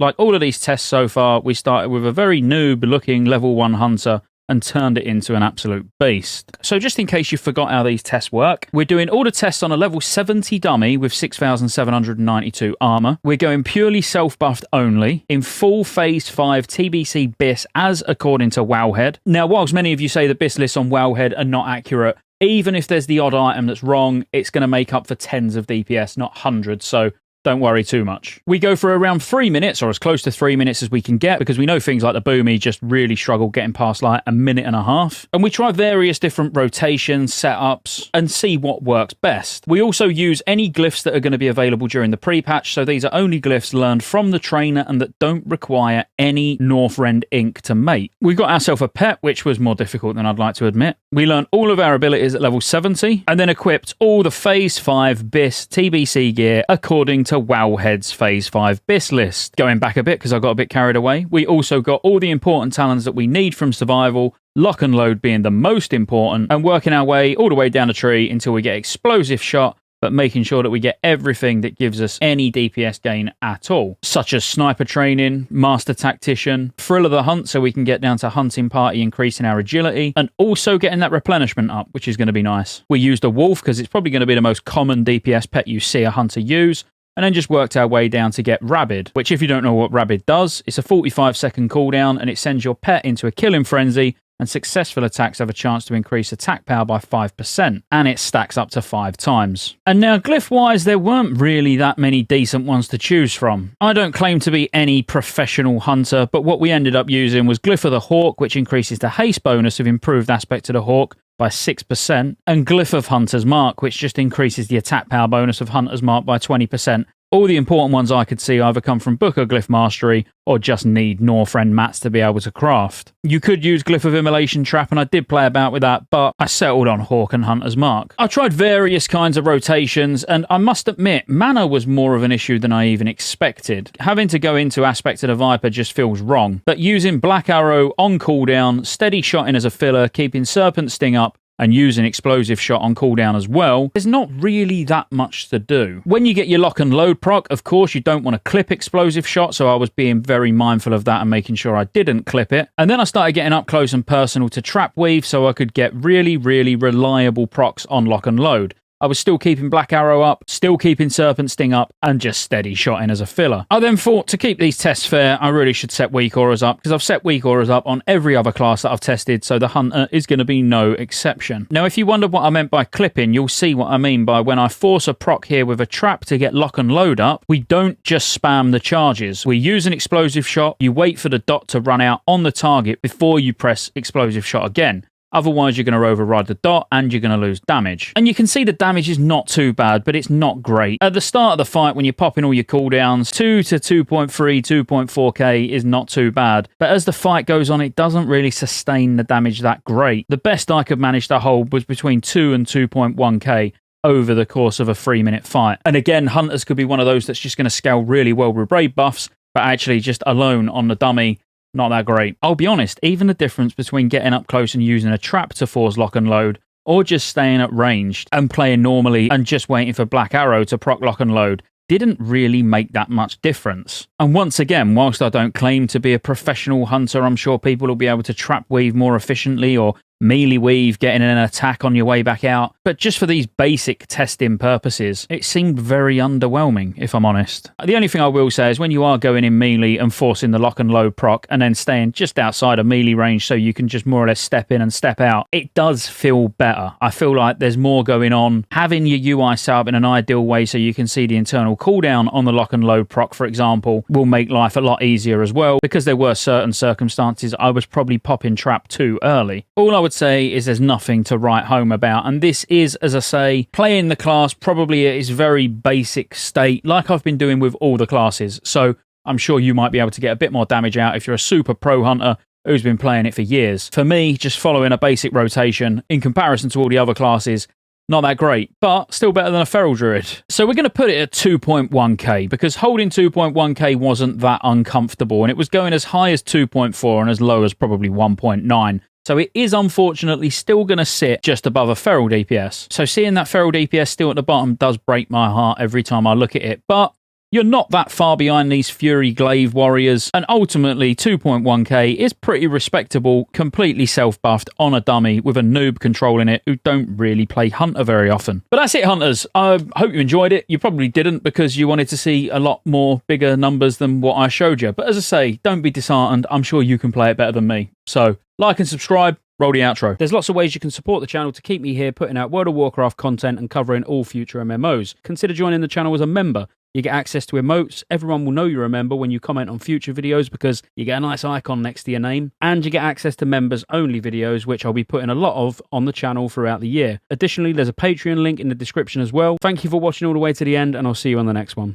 Like all of these tests so far, we started with a very noob-looking level 1 hunter and turned it into an absolute beast. So just in case you forgot how these tests work, we're doing all the tests on a level 70 dummy with 6,792 armor. We're going purely self-buffed only, in full phase 5 TBC BIS as according to Wowhead. Now, whilst many of you say the BIS lists on Wowhead are not accurate, even if there's the odd item that's wrong, it's going to make up for tens of DPS, not hundreds, so don't worry too much. We go for around 3 minutes, or as close to 3 minutes as we can get, because we know things like the Boomy just really struggle getting past like a minute and a half. And we try various different rotations, setups, and see what works best. We also use any glyphs that are going to be available during the pre-patch, so these are only glyphs learned from the trainer and that don't require any Northrend ink to make. We got ourselves a pet, which was more difficult than I'd like to admit. We learned all of our abilities at level 70, and then equipped all the Phase 5 BIS TBC gear according to Wowhead's Phase 5 BIS list. Going back a bit because I got a bit carried away, we also got all the important talents that we need from survival, lock and load being the most important, and working our way all the way down the tree until we get explosive shot, but making sure that we get everything that gives us any DPS gain at all, such as sniper training, master tactician, thrill of the hunt so we can get down to hunting party, increasing our agility, and also getting that replenishment up, which is going to be nice. We used a wolf because it's probably going to be the most common DPS pet you see a hunter use, and then just worked our way down to get Rabid, which if you don't know what Rabid does, it's a 45-second cooldown and it sends your pet into a killing frenzy, and successful attacks have a chance to increase attack power by 5%, and it stacks up to 5 times. And now, glyph-wise, there weren't really that many decent ones to choose from. I don't claim to be any professional hunter, but what we ended up using was Glyph of the Hawk, which increases the haste bonus of improved aspect of the Hawk by 6%, and Glyph of Hunter's Mark, which just increases the attack power bonus of Hunter's Mark by 20%. All the important ones I could see either come from book or Glyph Mastery, or just need Northrend mats to be able to craft. You could use Glyph of Immolation Trap, and I did play about with that, but I settled on Hawk and Hunter's Mark. I tried various kinds of rotations, and I must admit, mana was more of an issue than I even expected. Having to go into Aspect of the Viper just feels wrong, but using Black Arrow on cooldown, steady shotting as a filler, keeping Serpent Sting up, and using Explosive Shot on cooldown as well, there's not really that much to do. When you get your lock and load proc, of course, you don't want to clip Explosive Shot, so I was being very mindful of that and making sure I didn't clip it. And then I started getting up close and personal to Trap Weave so I could get really, really reliable procs on lock and load. I was still keeping Black Arrow up, still keeping Serpent Sting up, and just steady shotting as a filler. I then thought, to keep these tests fair, I really should set weak auras up, because I've set weak auras up on every other class that I've tested, so the Hunter is going to be no exception. Now, if you wonder what I meant by clipping, you'll see what I mean by when I force a proc here with a trap to get lock and load up, we don't just spam the charges. We use an explosive shot, you wait for the dot to run out on the target before you press explosive shot again. Otherwise, you're going to override the dot and you're going to lose damage. And you can see the damage is not too bad, but it's not great. At the start of the fight, when you're popping all your cooldowns, 2 to 2.3, 2.4k is not too bad. But as the fight goes on, it doesn't really sustain the damage that great. The best I could manage to hold was between 2 and 2.1k over the course of a 3-minute fight. And again, Hunters could be one of those that's just going to scale really well with raid buffs, but actually just alone on the dummy, not that great. I'll be honest, even the difference between getting up close and using a trap to force lock and load, or just staying at ranged and playing normally and just waiting for Black Arrow to proc lock and load, didn't really make that much difference. And once again, whilst I don't claim to be a professional hunter, I'm sure people will be able to trap weave more efficiently or melee weave, getting an attack on your way back out. But just for these basic testing purposes, it seemed very underwhelming, if I'm honest. The only thing I will say is when you are going in melee and forcing the lock and load proc and then staying just outside of melee range so you can just more or less step in and step out, it does feel better. I feel like there's more going on. Having your UI set up in an ideal way so you can see the internal cooldown on the lock and load proc, for example, will make life a lot easier as well, because there were certain circumstances I was probably popping trap too early. All I would say is there's nothing to write home about, and this is, as I say, playing the class probably at its very basic state, like I've been doing with all the classes, so I'm sure you might be able to get a bit more damage out if you're a super pro hunter who's been playing it for years. For me, just following a basic rotation, in comparison to all the other classes, not that great, but still better than a Feral Druid. So we're going to put it at 2.1k, because holding 2.1k wasn't that uncomfortable, and it was going as high as 2.4 and as low as probably 1.9. So it is unfortunately still going to sit just above a Feral DPS. So seeing that Feral DPS still at the bottom does break my heart every time I look at it. But You're not that far behind these Fury Glaive warriors, and ultimately 2.1k is pretty respectable, completely self-buffed on a dummy with a noob controlling it who don't really play Hunter very often. But that's it, Hunters. I hope you enjoyed it. You probably didn't because you wanted to see a lot more bigger numbers than what I showed you. But as I say, don't be disheartened. I'm sure you can play it better than me. So, like and subscribe. Roll the outro. There's lots of ways you can support the channel to keep me here putting out World of Warcraft content and covering all future MMOs. Consider joining the channel as a member. You get access to emotes. Everyone will know you're a member when you comment on future videos because you get a nice icon next to your name. And you get access to members-only videos, which I'll be putting a lot of on the channel throughout the year. Additionally, there's a Patreon link in the description as well. Thank you for watching all the way to the end, and I'll see you on the next one.